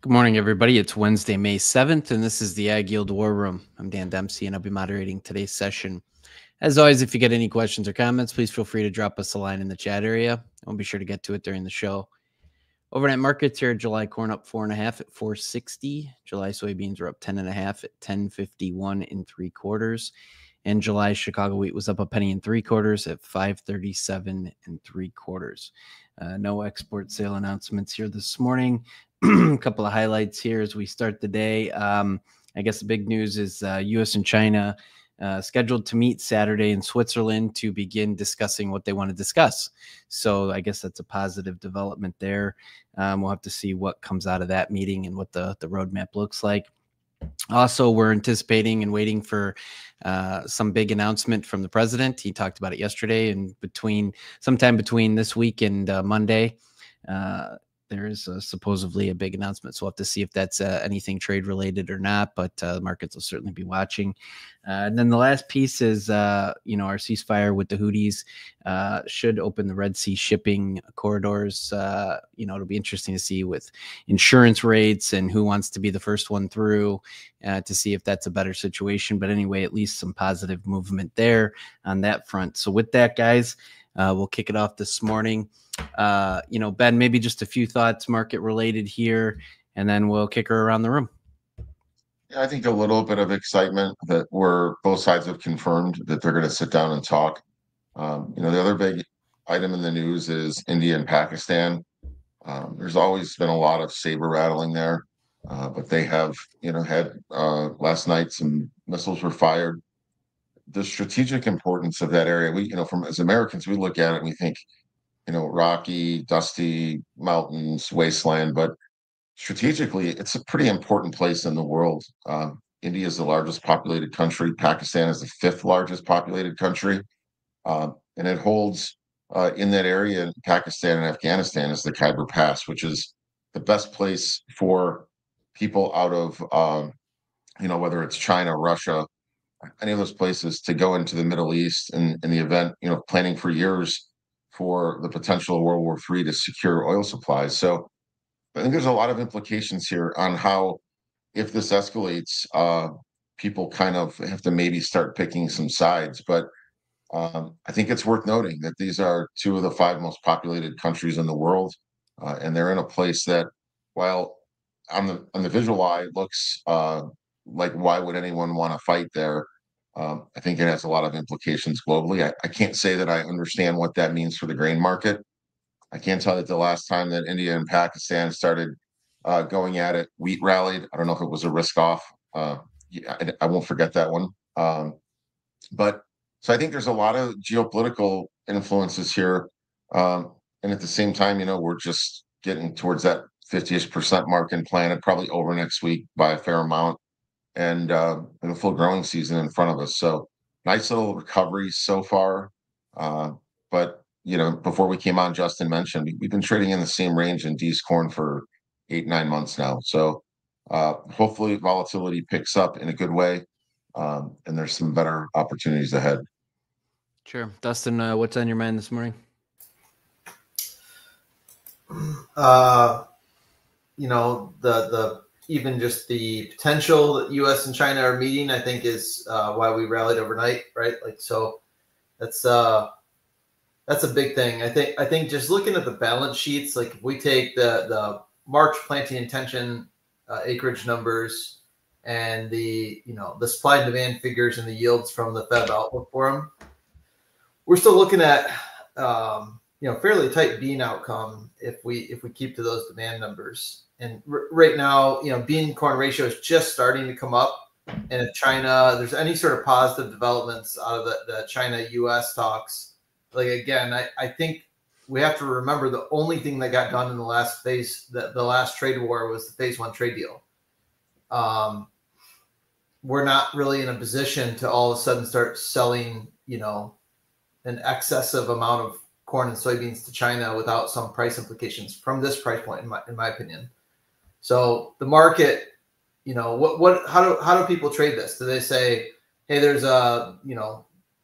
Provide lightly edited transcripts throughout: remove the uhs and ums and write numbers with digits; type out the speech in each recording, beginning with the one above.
Good morning, everybody. It's Wednesday, May 7th, and this is the AgYield War Room. I'm Dan Dempsey, and I'll be moderating today's session. As always, if you get any questions or comments, please feel free to drop us a line in the chat area. I'll be sure to get to it during the show. Overnight markets here, July corn up 4.5 at 460. July soybeans are up 10.5 at 1051 3/4. And July Chicago wheat was up a penny and 3/4 at 537 3/4. No export sale announcements here this morning. A couple of highlights here as we start the day. I guess the big news is U.S. and China scheduled to meet Saturday in Switzerland to begin discussing what they want to discuss. So I guess that's a positive development there. We'll have to see what comes out of that meeting and what the roadmap looks like. Also, we're anticipating and waiting for some big announcement from the president. He talked about it yesterday, and sometime between this week and Monday, there is supposedly a big announcement. So we'll have to see if that's anything trade related or not, but the markets will certainly be watching. And then the last piece is, our ceasefire with the Houthis should open the Red Sea shipping corridors. It'll be interesting to see with insurance rates and who wants to be the first one through to see if that's a better situation. But anyway, at least some positive movement there on that front. So with that, guys, we'll kick it off this morning. Ben, maybe just a few thoughts market related here, and then we'll kick her around the room. Yeah, I think a little bit of excitement that both sides have confirmed that they're going to sit down and talk. The other big item in the news is India and Pakistan. There's always been a lot of saber rattling there, but they have, had last night some missiles were fired. The strategic importance of that area, as Americans, we look at it and we think, rocky, dusty mountains, wasteland, but strategically, it's a pretty important place in the world. India is the largest populated country. Pakistan is the fifth largest populated country. And it holds in that area in Pakistan and Afghanistan is the Khyber Pass, which is the best place for people out of, whether it's China, Russia, any of those places to go into the Middle East in the event, planning for years for the potential of World War III to secure oil supplies. So I think there's a lot of implications here on how, if this escalates, people kind of have to maybe start picking some sides. But I think it's worth noting that these are two of the five most populated countries in the world, and they're in a place that, while on the visual eye looks like why would anyone want to fight there, I think it has a lot of implications globally. I can't say that I understand what that means for the grain market. I can tell that the last time that India and Pakistan started going at it, wheat rallied. I don't know if it was a risk off. I won't forget that one. But so I think there's a lot of geopolitical influences here. And at the same time, we're just getting towards that 50% mark in planet, probably over next week by a fair amount, and a full growing season in front of us. So nice little recovery so far. But before we came on, Justin mentioned we've been trading in the same range in D's corn for 8-9 months now. So hopefully volatility picks up in a good way, and there's some better opportunities ahead. Sure. Dustin, what's on your mind this morning? The even just the potential that U.S. and China are meeting, I think, is why we rallied overnight, right? So that's a big thing. I think just looking at the balance sheets, like if we take the March planting intention acreage numbers and the supply and demand figures and the yields from the Fed outlook for them, we're still looking at fairly tight bean outcome if we keep to those demand numbers. And right now, bean corn ratio is just starting to come up. And if there's any sort of positive developments out of the China-U.S. talks, like, again, I think we have to remember the only thing that got done in the last the last trade war was the phase one trade deal. We're not really in a position to all of a sudden start selling, an excessive amount of corn and soybeans to China without some price implications from this price point, in my opinion. So the market, how do people trade this? Do they say, hey, there's a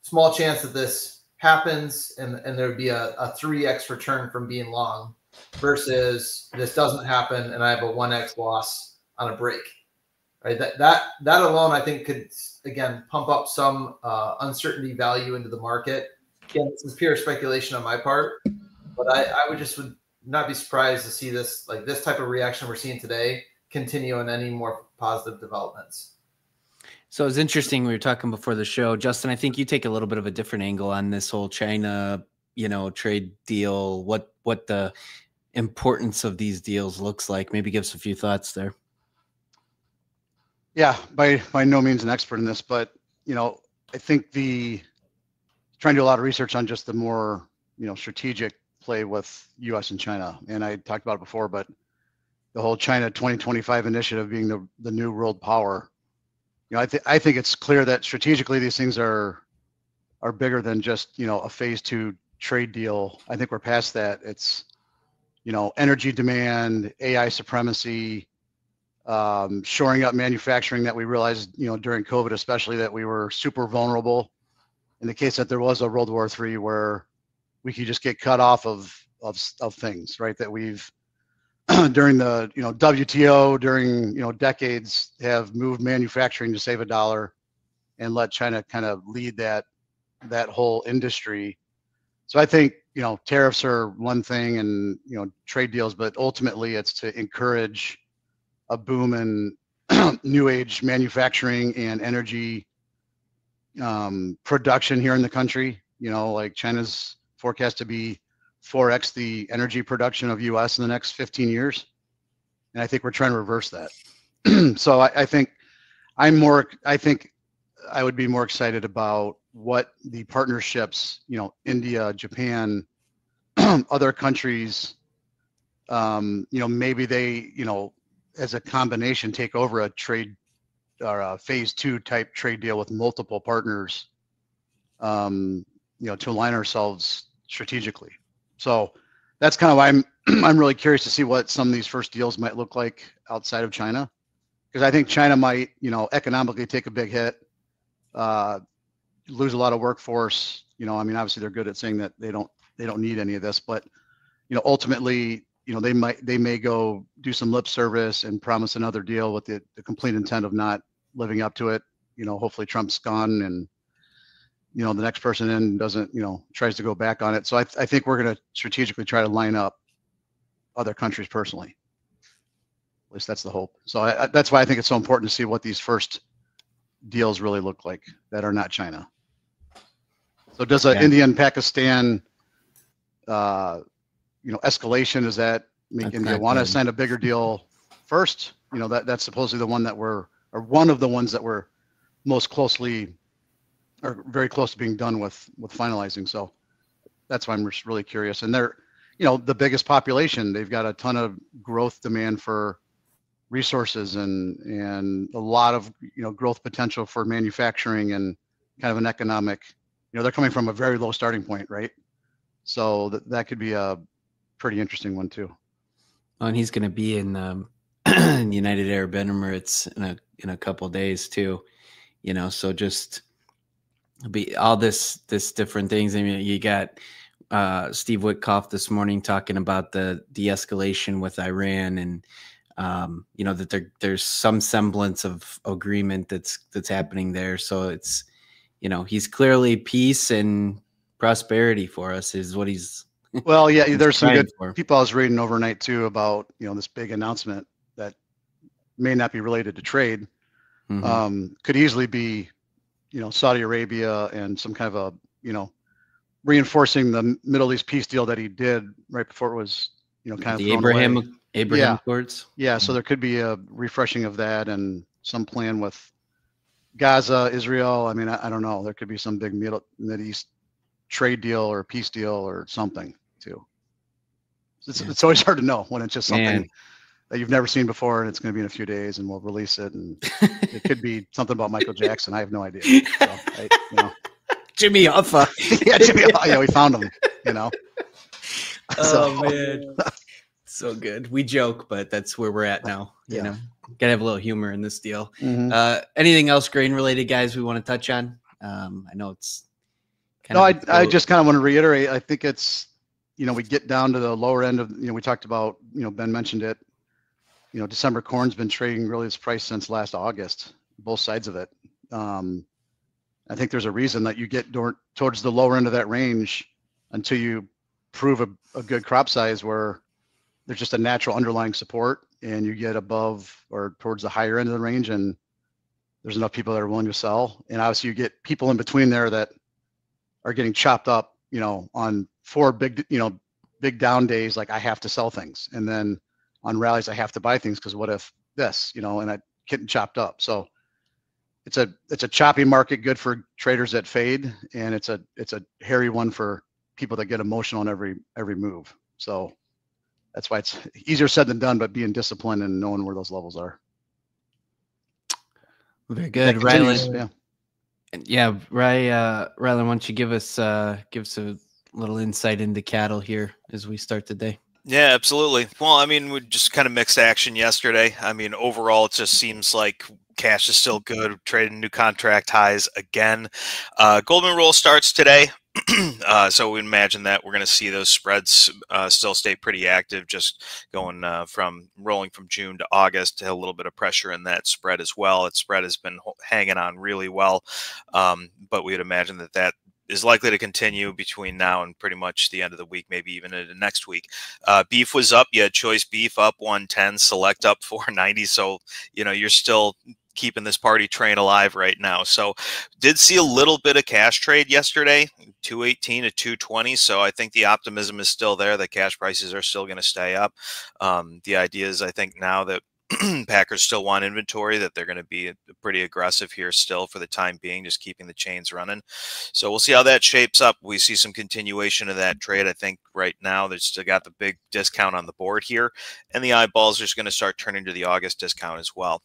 small chance that this happens and there'd be a 3x return from being long, versus this doesn't happen and I have a 1x loss on a break. Right? That alone, I think, could again pump up some uncertainty value into the market. Again, this is pure speculation on my part, but I would not be surprised to see this type of reaction we're seeing today continue in any more positive developments. So it's interesting. We were talking before the show, Justin. I think you take a little bit of a different angle on this whole China, trade deal. What the importance of these deals looks like. Maybe give us a few thoughts there. Yeah, by no means an expert in this, but I think trying to do a lot of research on just the more strategic play with U.S. and China, and I talked about it before, but the whole China 2025 initiative being the new world power. I think it's clear that strategically these things are bigger than just a phase 2 trade deal. I think we're past that. It's energy demand, AI supremacy, shoring up manufacturing that we realized during COVID, especially, that we were super vulnerable in the case that there was a World War III where we could just get cut off of things, right? That we've during the WTO, during decades, have moved manufacturing to save a dollar and let China kind of lead that whole industry. So I think tariffs are one thing, and trade deals, but ultimately it's to encourage a boom in new age manufacturing and energy production here in the country. Like China's forecast to be 4x the energy production of U.S. in the next 15 years. And I think we're trying to reverse that. So I think I would be more excited about what the partnerships, India, Japan, other countries, maybe they, as a combination, take over a trade or a phase 2 type trade deal with multiple partners, to align ourselves strategically. So that's kind of why I'm really curious to see what some of these first deals might look like outside of China, because I think China might, economically take a big hit, lose a lot of workforce. Obviously they're good at saying that they don't need any of this, but ultimately, they may go do some lip service and promise another deal with the complete intent of not living up to it. Hopefully Trump's gone and the next person in doesn't, tries to go back on it. So I think we're going to strategically try to line up other countries personally. At least that's the hope. So that's why I think it's so important to see what these first deals really look like that are not China. So does India and Pakistan, escalation, does that make India want to sign a bigger deal first? That's supposedly the one that one of the ones that we're most closely, or very close to being done with finalizing. So that's why I'm just really curious. And they're, the biggest population. They've got a ton of growth demand for resources and a lot of, growth potential for manufacturing and kind of an economic, they're coming from a very low starting point, right? So that could be a pretty interesting one too. Oh, and he's going to be in United Arab Emirates in a couple of days too, so just be all this different things. I mean, you got Steve Witkoff this morning talking about the de-escalation with Iran, and that there's some semblance of agreement that's happening there. So it's, he's clearly peace and prosperity for us is what he's. Well, yeah, there's some good people I was reading overnight too about, this big announcement that may not be related to trade. Mm-hmm. Could easily be, Saudi Arabia and some kind of a, reinforcing the Middle East peace deal that he did right before it was, kind of the Abraham Accords. Yeah. So there could be a refreshing of that and some plan with Gaza, Israel. I mean, I don't know. There could be some big Mideast trade deal or peace deal or something too. It's always hard to know when it's just something that you've never seen before, and it's going to be in a few days, and we'll release it, and it could be something about Michael Jackson. I have no idea. So, Jimmy Hoffa. Yeah, Jimmy Hoffa. Yeah, we found him. Oh man, so good. We joke, but that's where we're at now. Gotta have a little humor in this deal. Mm-hmm. Anything else grain related, guys? We want to touch on? I know it's. I just kind of want to reiterate. I think it's we get down to the lower end of, we talked about, Ben mentioned it, December corn's been trading really its price since last August, both sides of it. I think there's a reason that you get towards the lower end of that range until you prove a good crop size where there's just a natural underlying support, and you get above or towards the higher end of the range, and there's enough people that are willing to sell. And obviously you get people in between there that are getting chopped up, on 4 big down days, like I have to sell things. And then on rallies, I have to buy things because what if this, and I getting chopped up. So it's a choppy market, good for traders that fade. And it's a hairy one for people that get emotional on every move. So that's why it's easier said than done, but being disciplined and knowing where those levels are. Very good, Ryland. Yeah. Ryland, why don't you give us a little insight into cattle here as we start the day? Yeah, absolutely. Well, I mean, we just kind of mixed action yesterday. I mean, overall, it just seems like cash is still good. Trading new contract highs again. Goldman roll starts today. So we imagine that we're going to see those spreads still stay pretty active, just going from rolling from June to August, to a little bit of pressure in that spread as well. Its spread has been hanging on really well, but we'd imagine that is likely to continue between now and pretty much the end of the week, maybe even into next week. Beef was up. You had choice beef up 110, select up 490. So, you're still keeping this party train alive right now. So did see a little bit of cash trade yesterday, 218 to 220. So I think the optimism is still there that cash prices are still going to stay up. The idea is, I think now that Packers still want inventory, that they're going to be pretty aggressive here still for the time being, just keeping the chains running. So we'll see how that shapes up. We see some continuation of that trade. I think right now they've still got the big discount on the board here, and the eyeballs are just going to start turning to the August discount as well.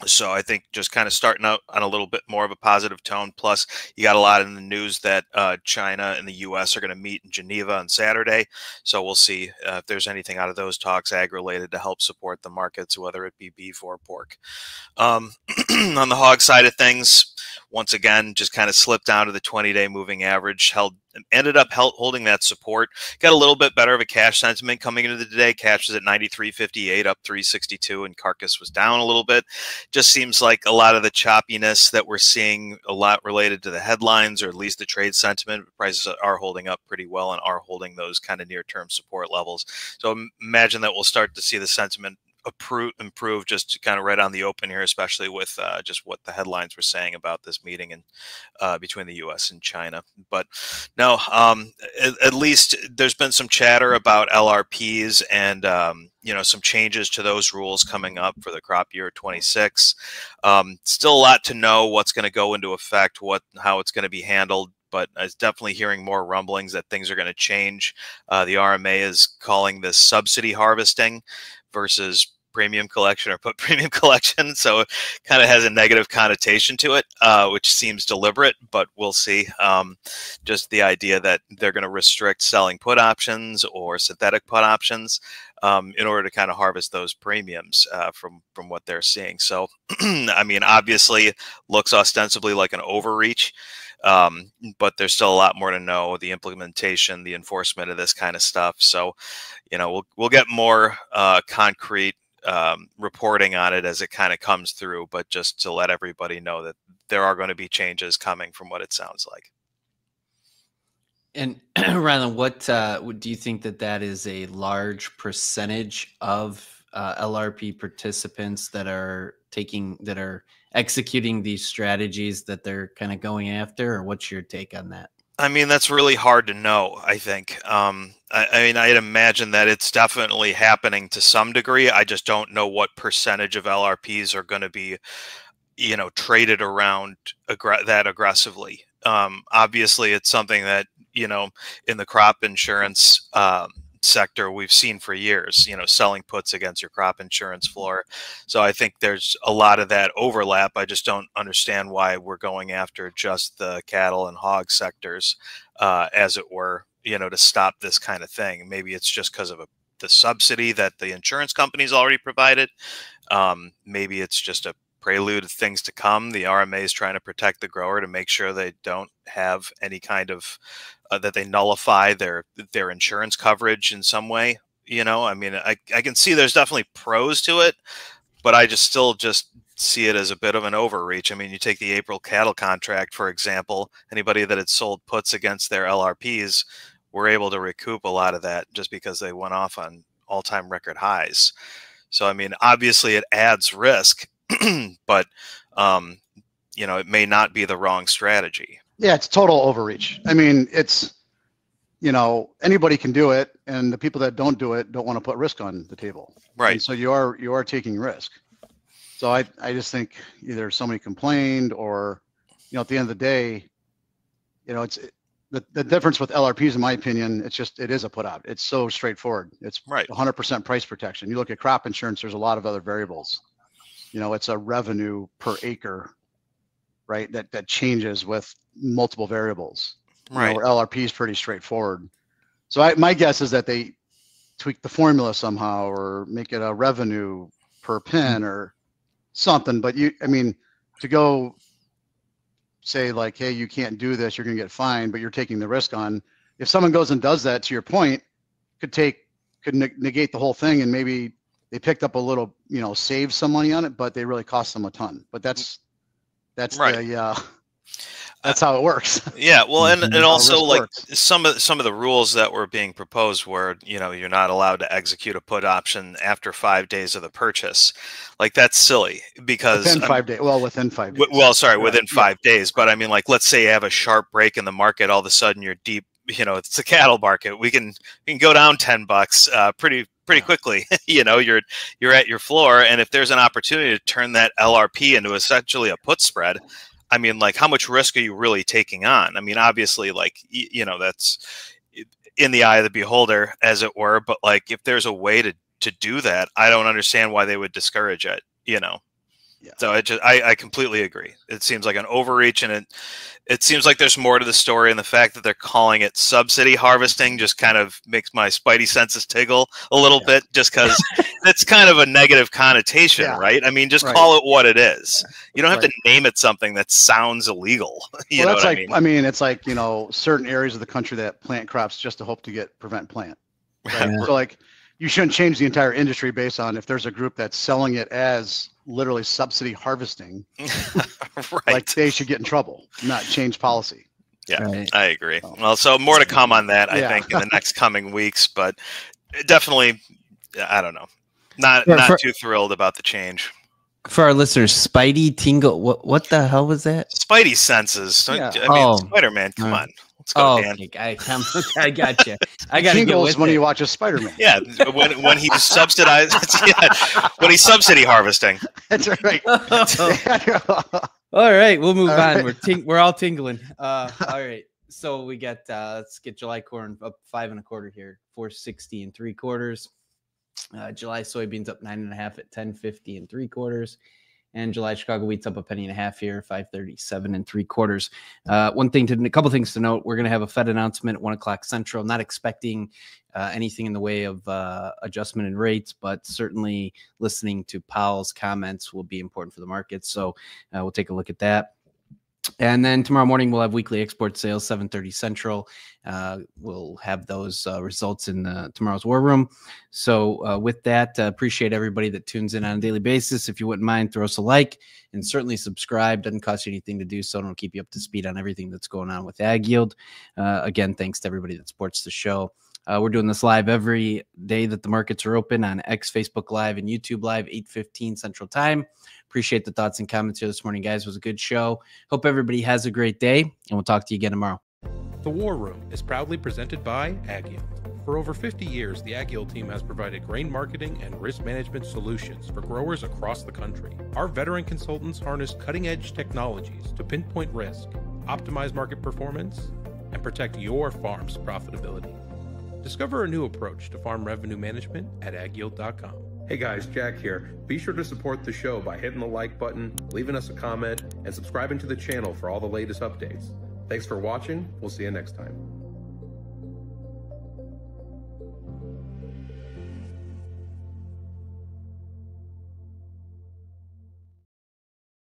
So I think just kind of starting out on a little bit more of a positive tone. Plus, you got a lot in the news that China and the U.S. are going to meet in Geneva on Saturday. So we'll see if there's anything out of those talks ag-related to help support the markets, whether it be beef or pork. On the hog side of things, once again, just kind of slipped down to the 20-day moving average, ended up holding that support. Got a little bit better of a cash sentiment coming into the day. Cash is at 93.58, up 362, and carcass was down a little bit. Just seems like a lot of the choppiness that we're seeing, a lot related to the headlines, or at least the trade sentiment. Prices are holding up pretty well and are holding those kind of near-term support levels. So imagine that we'll start to see the sentiment improve just kind of right on the open here, especially with just what the headlines were saying about this meeting and between the U.S. and China. But no, at least there's been some chatter about LRPs and some changes to those rules coming up for the crop year 26. Still a lot to know what's going to go into effect, how it's going to be handled. But I was definitely hearing more rumblings that things are going to change. The RMA is calling this subsidy harvesting versus premium collection, or put premium collection. So it kind of has a negative connotation to it, which seems deliberate, but we'll see. Just the idea that they're going to restrict selling put options or synthetic put options in order to kind of harvest those premiums from what they're seeing. So, I mean, obviously looks ostensibly like an overreach. But there's still a lot more to know, the implementation, the enforcement of this kind of stuff. So, we'll get more concrete reporting on it as it kind of comes through, but just to let everybody know that there are going to be changes coming from what it sounds like. And Ryland, what do you think that is a large percentage of LRP participants that are executing these strategies that they're kind of going after, or what's your take on that? I mean, that's really hard to know, I think. I mean, I'd imagine that it's definitely happening to some degree. I just don't know what percentage of LRPs are going to be, traded around that aggressively. Obviously, it's something that, in the crop insurance sector we've seen for years, selling puts against your crop insurance floor. So I think there's a lot of that overlap. I just don't understand why we're going after just the cattle and hog sectors, as it were, to stop this kind of thing. Maybe it's just because of the subsidy that the insurance companies already provided. Maybe it's just a prelude of things to come. The RMA is trying to protect the grower to make sure they don't have any kind of that they nullify their insurance coverage in some way. You know, I mean, I can see there's definitely pros to it, but I still see it as a bit of an overreach. I mean, you take the April cattle contract, for example. Anybody that had sold puts against their LRPs were able to recoup a lot of that just because they went off on all-time record highs. So, I mean, obviously it adds risk, but, you know, it may not be the wrong strategy. Yeah, it's total overreach. I mean, it's, you know, anybody can do it, and the people that don't do it don't want to put risk on the table. Right. And so you are taking risk. So I just think either somebody complained or, you know, at the end of the day, you know, it's the difference with LRPs, in my opinion, it is a put out. It's so straightforward. It's right. 100% price protection. You look at crop insurance, there's a lot of other variables. You know, it's a revenue per acre, right? That changes with multiple variables. Right. You know, where LRP is pretty straightforward. So my guess is that they tweak the formula somehow or make it a revenue per pin or something. But I mean, to go say like, hey, you can't do this, you're going to get fined, but you're taking the risk on. If someone goes and does that, to your point, could negate the whole thing, and maybe they picked up a little, you know, save some money on it, but they really cost them a ton. But that's right. That's how it works. Yeah, well, and also like works. some of the rules that were being proposed were, you know, you're not allowed to execute a put option after 5 days of the purchase. Like, that's silly because within 5 days. Well, within 5 days. Well, sorry, within 5 days. But I mean, like, let's say you have a sharp break in the market, all of a sudden you're deep. You know, it's a cattle market. We can go down $10 pretty quickly. You know, you're at your floor, and if there's an opportunity to turn that LRP into essentially a put spread, I mean, like, how much risk are you really taking on? I mean, obviously, like, you know, that's in the eye of the beholder, as it were. But like, if there's a way to do that, I don't understand why they would discourage it. You know. Yeah. So I completely agree. It seems like an overreach, and it seems like there's more to the story, and the fact that they're calling it subsidy harvesting just kind of makes my spidey senses tingle a little bit, just because it's kind of a negative connotation, right? I mean, just call it what it is. You don't have to name it something that sounds illegal. You know what I mean? I mean, it's like, you know, certain areas of the country that plant crops just to hope to prevent plant. Right? So like, you shouldn't change the entire industry based on if there's a group that's selling it as literally subsidy harvesting. Right. Like, they should get in trouble, not change policy. Yeah, right. I agree. Well, so more to come on that, I think, in the next coming weeks, but definitely, I don't know, not too thrilled about the change. For our listeners, Spidey tingle. What the hell was that? Spidey senses. Yeah. I mean, Spider-Man. Come on. Let's go, Dan. Okay. I got you. I got to go with when you watch a Spider-Man. Yeah, when he's subsidized. When he's subsidy harvesting. That's right. All right, we'll move on. We're all tingling. All right, so we got let's get July corn up 5 1/4 here, 460 3/4. July soybeans up 9 1/2 at 1050 3/4. And July Chicago wheat's up 1.5 pennies here, 537 3/4. A couple things to note. We're going to have a Fed announcement at 1 o'clock Central. Not expecting anything in the way of adjustment in rates, but certainly listening to Powell's comments will be important for the market. So we'll take a look at that. And then tomorrow morning, we'll have weekly export sales, 7:30 Central. We'll have those results in tomorrow's War Room. So with that, appreciate everybody that tunes in on a daily basis. If you wouldn't mind, throw us a like and certainly subscribe. Doesn't cost you anything to do so. It'll keep you up to speed on everything that's going on with AgYield. Again, thanks to everybody that supports the show. We're doing this live every day that the markets are open on X, Facebook Live, and YouTube Live, 8:15 Central Time. Appreciate the thoughts and comments here this morning, guys. It was a good show. Hope everybody has a great day, and we'll talk to you again tomorrow. The War Room is proudly presented by AgYield. For over 50 years, the AgYield team has provided grain marketing and risk management solutions for growers across the country. Our veteran consultants harness cutting-edge technologies to pinpoint risk, optimize market performance, and protect your farm's profitability. Discover a new approach to farm revenue management at agyield.com. Hey guys, Jack here. Be sure to support the show by hitting the like button, leaving us a comment, and subscribing to the channel for all the latest updates. Thanks for watching. We'll see you next time.